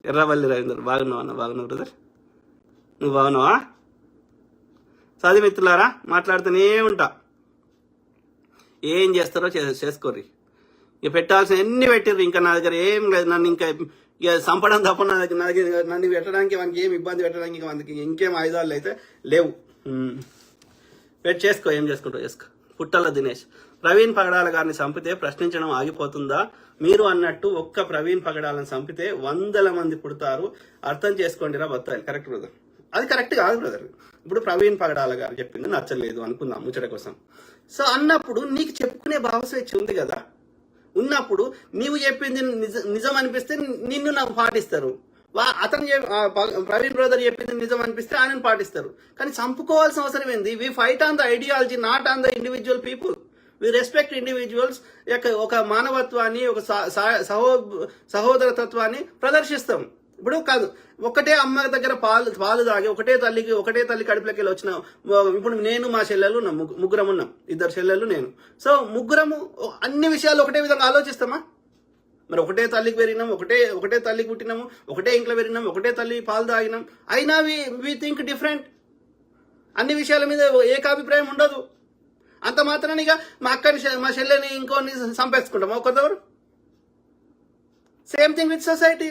ఎర్రవల్లి రవీందర్ బాగున్నావు అన్న? బాగున్నావు బ్రదర్, నువ్వు బాగున్నావా? చదివి మిత్రులారా, మాట్లాడుతూనే ఉంటా. ఏం చేస్తారో చేసుకోర్రి. ఇక పెట్టాల్సిన ఎన్ని పెట్టిర్రు, ఇంకా నా దగ్గర ఏం లేదు. నన్ను ఇంకా ఇక చంపడం తప్ప నా దగ్గర నన్ను పెట్టడానికి మనకి ఏం ఇబ్బంది పెట్టడానికి మనకి ఇంకేం ఆయుధాలు అయితే లేవు. చేసుకో, ఏం చేసుకుంటావు చేసుకో. పుట్టల దినేష్, ప్రవీణ్ పగడాల గారిని చంపితే ప్రశ్నించడం ఆగిపోతుందా? మీరు అన్నట్టు ఒక్క ప్రవీణ్ పగడాలను చంపితే 100 మంది పుడతారు, అర్థం చేసుకోండిరా బత్తాయిలు. కరెక్ట్ బ్రదర్, అది కరెక్ట్ కాదు బ్రదర్. ఇప్పుడు ప్రవీణ్ పగడాల గారు చెప్పింది నచ్చలేదు అనుకుందాం ముచ్చట కోసం. సో అన్నప్పుడు నీకు చెప్పుకునే భావస్వేచ్ఛ ఉంది కదా. ఉన్నప్పుడు నీవు చెప్పింది నిజం అనిపిస్తే నిన్ను నాకు పాటిస్తారు. అతను ప్రవీణ్ బ్రదర్ చెప్పింది నిజం అనిపిస్తే ఆయనను పాటిస్తారు. కానీ చంపుకోవాల్సిన అవసరం ఏంది? We fight on the ideology, not on the individual people. We respect individuals యొక్క ఒక మానవత్వాన్ని, ఒక సహోదరతత్వాన్ని ప్రదర్శిస్తాం. ఇప్పుడు కాదు, ఒకటే అమ్మ దగ్గర పాలు తాగి ఒకటే తల్లి కడుపులోకి వెళ్ళి వచ్చిన ఇప్పుడు నేను మా చెల్లెలు ముగ్గురం ఉన్నాం, 2 చెల్లెలు నేను. సో ముగ్గురము అన్ని విషయాలు ఒకటే విధంగా ఆలోచిస్తామా? మరి ఒకటే తల్లికి పెరిగినాం, ఒకటే తల్లికి పుట్టినాము, ఒకటే ఇంట్లో పెరిగినాం, ఒకటే తల్లి పాలు తాగినాం, అయినా వి థింక్ డిఫరెంట్. అన్ని విషయాల మీద ఏకాభిప్రాయం ఉండదు. అంత మాత్రానిగా మా అక్కని మా చెల్లెని ఇంకోని చంపేసుకుంటాం ఒకరు. Same thing with society.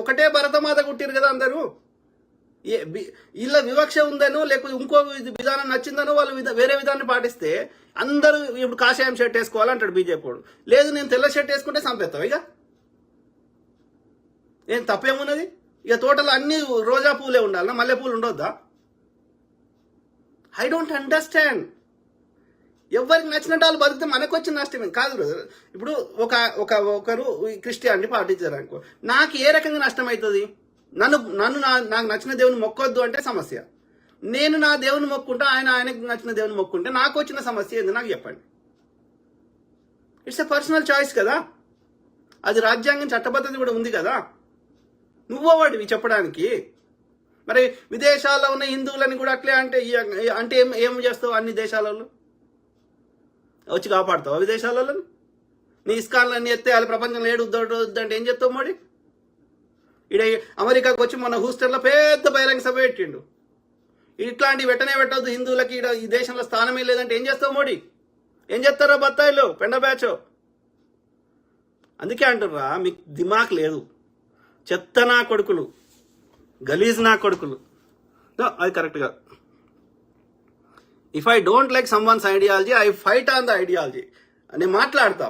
ఒకటే భరతమాత కుట్టిరు కదా అందరూ. ఇలా వివక్ష ఉందనో లేకపోతే ఇంకో విధానం నచ్చిందనో వాళ్ళు వేరే విధాన్ని పాటిస్తే అందరూ ఇప్పుడు కాషాయం షర్ట్ వేసుకోవాలంటాడు బీజేపీ వాడు. లేదు నేను తెల్ల షర్ట్ వేసుకుంటే చంపేస్తావు. ఇక ఏం తప్పేమున్నది? ఇక తోటలో అన్ని రోజా పూలే ఉండాలన్నా, మల్లె పూలు ఉండొద్దా? I don't understand. ఎవరికి నచ్చినట్టు వాళ్ళు బతికితే మనకు వచ్చిన నష్టమే కాదు బ్రదర్. ఇప్పుడు ఒకరు క్రిస్టియానిటీ పాటించారు అనుకో, నాకు ఏ రకంగా నష్టం అవుతుంది? నాకు నచ్చిన దేవుని మొక్కొద్దు అంటే సమస్య. నేను నా దేవుని మొక్కుంటా, ఆయనకు నచ్చిన దేవుని మొక్కుంటే నాకు వచ్చిన సమస్య ఏంది నాకు చెప్పండి. ఇట్స్ ఎ పర్సనల్ చాయిస్ కదా. అది రాజ్యాంగం చట్టబద్ధత కూడా ఉంది కదా. నువ్వోవాడివి చెప్పడానికి. మరి విదేశాల్లో ఉన్న హిందువులని కూడా అట్లే అంటే ఏం చేస్తావు? అన్ని దేశాలలో వచ్చి కాపాడుతావు విదేశాలలో? నీ ఇస్కాన్లన్నీ ఎత్తే వాళ్ళు ప్రపంచంలో వద్దంటే ఏం చేస్తావు? మోడీ ఇడ అమెరికాకు వచ్చి మన హూస్టన్లో పెద్ద బహిరంగ సభ పెట్టిండు. ఇట్లాంటివి పెట్టవద్దు హిందువులకి, ఈ దేశంలో స్థానమే లేదంటే ఏం చేస్తావు మోడీ? ఏం చేస్తారో బత్తాయిలు పెండ బ్యాచో. అందుకే అంటుర్రా, మీకు దిమాక్ లేదు. చెత్త నా కొడుకులు, గలీజ్ నా కొడుకులు. అది కరెక్ట్గా. If I don't like someone's ideology, I fight on the ideology. నేను మాట్లాడతా.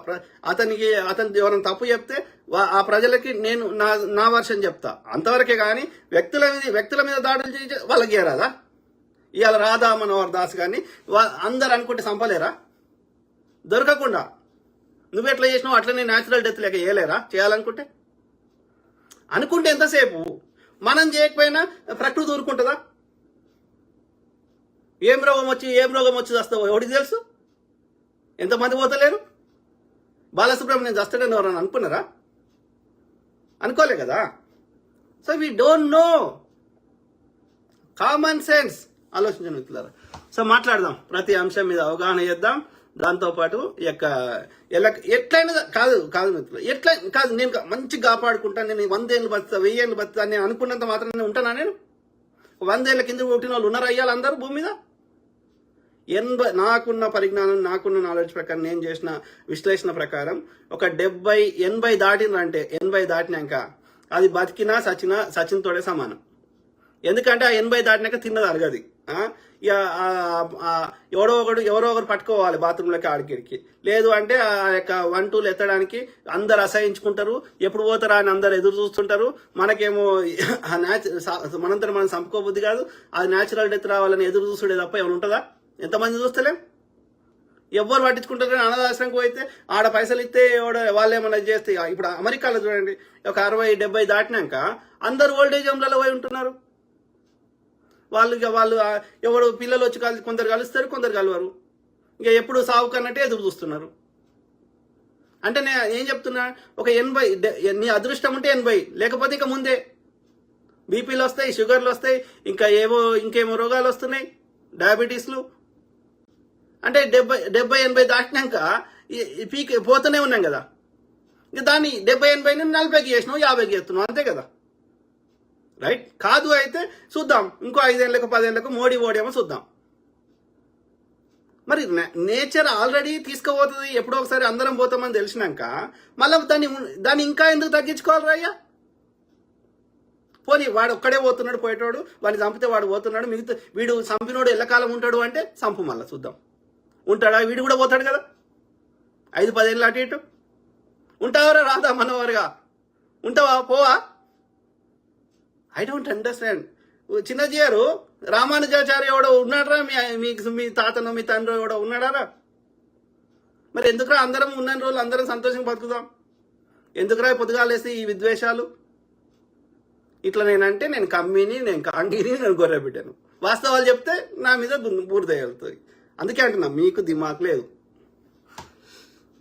అతను ఎవరైనా తప్పు చెప్తే ఆ ప్రజలకి నేను నా వర్షన్ చెప్తా, అంతవరకే. కానీ వ్యక్తుల మీద దాడులు చేసి వాళ్ళకి ఏరాదా? ఇవాళ రాధా మనోహర్ దాస్ కానీ అందరు అనుకుంటే చంపలేరా? దొరకకుండా నువ్వు ఎట్లా చేసినావు అట్లనే న్యాచురల్ డెత్ లేక చేయలేరా? చేయాలనుకుంటే అనుకుంటే ఎంతసేపు? మనం చేయకపోయినా ప్రకృతి ఊరుకుంటుందా? ఏం రోగం వచ్చి వస్తావో ఎవరికి తెలుసు? ఎంతమంది పోతలేరు? బాలసుబ్రహ్మణ్యం చస్తాడని ఎవరన్నా అనుకున్నారా? అనుకోలే కదా. So we don't know. Common sense ఆలోచించండి మిత్రులారా. సో మాట్లాడదాం, ప్రతి అంశం మీద అవగాహన చేద్దాం. దాంతోపాటు ఎట్లయినా కాదు మిత్రులు, ఎట్లా కాదు. నేను మంచిగా కాపాడుకుంటాను, నేను 100 ఏళ్ళు బతుకుతా, 1000 ఏళ్ళు బతుకుతా నేను అనుకున్నంత మాత్రం ఉంటానా? నేను 100 ఏళ్ళ కింద పుట్టిన వాళ్ళు ఉన్నారా అయ్యాలి అందరూ భూమి మీద? నాకున్న పరిజ్ఞానం, నాకున్న నాలెడ్జ్ ప్రకారం, నేను చేసిన విశ్లేషణ ప్రకారం ఒక 70-80 దాటినంటే, 80 దాటినాక అది బతికినా సచిన్తోడే సమానం. ఎందుకంటే ఆ 80 దాటినాక తిన్నది అరగది. ఇక ఎవరో ఒకరు పట్టుకోవాలి బాత్రూంలోకి ఆడికిడికి. లేదు అంటే ఆ యొక్క 1-2 ఎత్తడానికి అందరు అసహించుకుంటారు. ఎప్పుడు పోతారా అని అందరు ఎదురు చూస్తుంటారు. మనకేమో మనంతా మనం చంపుకోబుద్ది కాదు. అది న్యాచురల్ డెత్ రావాలని ఎదురు చూస్తుండే తప్ప ఏమైనా ఉంటుందా? ఎంతమంది చూస్తలేం? ఎవ్వరు పట్టించుకుంటారు. అనాథాశ్రమంకి పోయితే ఆడ పైసలు ఇస్తే వాళ్ళు ఏమన్నా చేస్తే, ఇప్పుడు అమెరికాలో చూడండి, ఒక 60-70 దాటినాక అందరు ఓల్డేజ్ హోమ్లలో పోయి ఉంటున్నారు. వాళ్ళు ఎవరు పిల్లలు వచ్చి కొందరు కలుస్తారు, కొందరు కలవరు. ఇక ఎప్పుడు సాగు కన్నట్టే ఎదురు చూస్తున్నారు. అంటే నేను ఏం చెప్తున్నా, ఒక 80 నీ అదృష్టం ఉంటే 80, లేకపోతే ఇక ముందే బీపీలు వస్తాయి, షుగర్లు వస్తాయి, ఇంకేమో రోగాలు వస్తున్నాయి, డయాబెటీస్లు. అంటే 70-80 దాటినాక పీక్ పోతూనే ఉన్నాం కదా. ఇక దాన్ని 70-80 40కి చేసినావు, 50కి చేస్తున్నావు, అంతే కదా. రైట్. కాదు అయితే చూద్దాం, ఇంకో 5 ఏళ్లకు 10 ఏళ్లకు మోడీ ఓడేమో చూద్దాం. మరి నేచర్ ఆల్రెడీ తీసుకుపోతుంది, ఎప్పుడో ఒకసారి అందరం పోతామని తెలిసినాక మళ్ళీ దాన్ని ఇంకా ఎందుకు తగ్గించుకోవాలి అయ్యా? పోనీ వాడు ఒక్కడే పోతున్నాడు, పోయేటోడు వాడిని చంపితే వాడు పోతున్నాడు, మిగతా వీడు చంపినోడు ఎల్లకాలం ఉంటాడు అంటే చంపు, మళ్ళీ చూద్దాం ఉంటాడా, వీడు కూడా పోతాడు కదా 5-10 ఏళ్ళు అటు ఇటు. ఉంటావరా రాదా మనవారుగా, ఉంటావా పోవా? I don't understand. చిన్నజీ గారు, రామానుజాచార్య ఎవడో ఉన్నాడరా, మీ తాతను మీ తండ్రి ఎవడో ఉన్నాడారా? మరి ఎందుకురా అందరం ఉన్న రోజులు అందరం సంతోషంగా బతుకుదాం, ఎందుకురా పొద్దుగాలేసి ఈ విద్వేషాలు? ఇట్లా నేనంటే నేను కమ్మిని, నేను కాంగిని, నేను గొర్రె బిడ్డను. వాస్తవాలు చెప్తే నా మీద బూడిద వెళ్తుంది. అందుకే అంటున్నా, మీకు దిమాక్ లేదు.